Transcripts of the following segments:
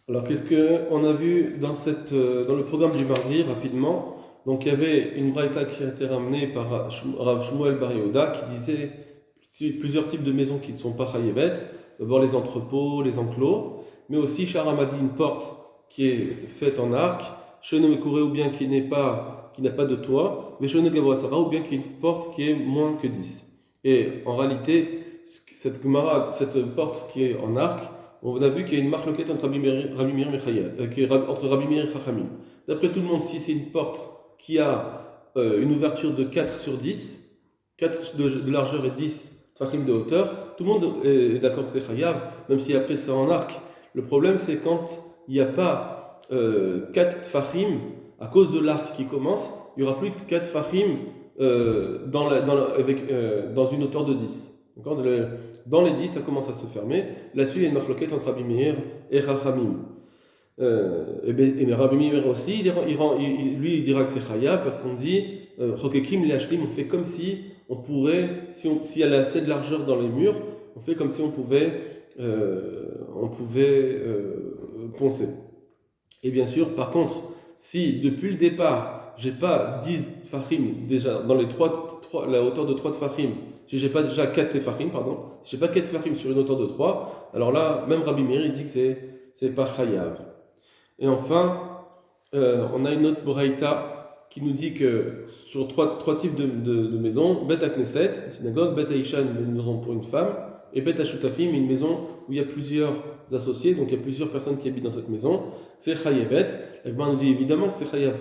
Alors, qu'est-ce qu'on a vu dans le programme du mardi, rapidement? Donc, il y avait une braïta qui a été ramenée par Rav Shmuel Bar Yehuda qui disait plusieurs types de maisons qui ne sont pas chayevet. D'abord, les entrepôts, les enclos, mais aussi, Sharam a dit une porte qui est faite en arc, Sheno Mekure, ou bien qui n'a pas de toit, mais Sheno Gavoasara, ou bien qui est une porte qui est moins que 10. Et en réalité, cette porte qui est en arc, on a vu qu'il y a une marloquette entre Rabbi Meir entre Rabbi Meir et Chachamim. D'après tout le monde, si c'est une porte qui a une ouverture de 4 sur 10, 4 de largeur et 10 tfachim de hauteur, tout le monde est d'accord que c'est chayav, même si après c'est en arc. Le problème, c'est quand il n'y a pas 4 tfachim, à cause de l'arc qui commence, il n'y aura plus que 4 tfachim dans une hauteur de 10. Dans les 10, ça commence à se fermer. Là-dessus, il y a une marloquette entre Rabbi Meir et Chachamim. Et Rabbi Meir aussi, lui, il dira que c'est chayav parce qu'on dit Chokekim le'ashlim, on fait comme si on pourrait, s'il y a assez de largeur dans les murs, on fait comme si on pouvait poncer. Et bien sûr, par contre, si depuis le départ, j'ai pas 10 tfachim déjà dans la hauteur de 3 tfachim, si j'ai pas déjà 4 tfachim, pardon, si j'ai pas 4 tfachim sur une hauteur de 3, alors là, même Rabbi Meir, il dit que c'est pas chayav. Et enfin, on a une autre braïta qui nous dit que sur trois types de maisons, Bet HaKnesset, une synagogue, Bet HaIsha, une maison pour une femme, et Bet HaShutafim, une maison où il y a plusieurs associés, donc il y a plusieurs personnes qui habitent dans cette maison, c'est chayavet. La Gemara nous dit évidemment que c'est chayav.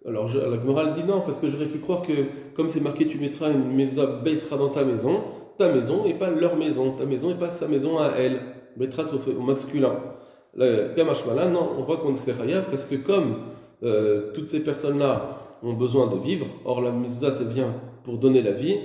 Alors la Gemara dit non, parce que j'aurais pu croire que, comme c'est marqué, tu mettras une maison Betra dans ta maison et pas leur maison, ta maison et pas sa maison à elle. Betra au masculin. Le Gamashmala, non, on voit qu'on est chayav parce que comme toutes ces personnes-là ont besoin de vivre, or la mezouza c'est bien pour donner la vie,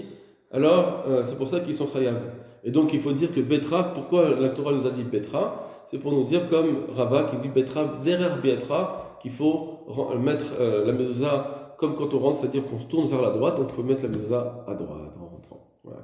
alors c'est pour ça qu'ils sont chayav. Et donc il faut dire que Betra, pourquoi la Torah nous a dit Betra? C'est pour nous dire comme Rava qui dit Betra derrière Betra, qu'il faut mettre la mezouza comme quand on rentre, c'est-à-dire qu'on se tourne vers la droite, donc il faut mettre la mezouza à droite en rentrant. Voilà,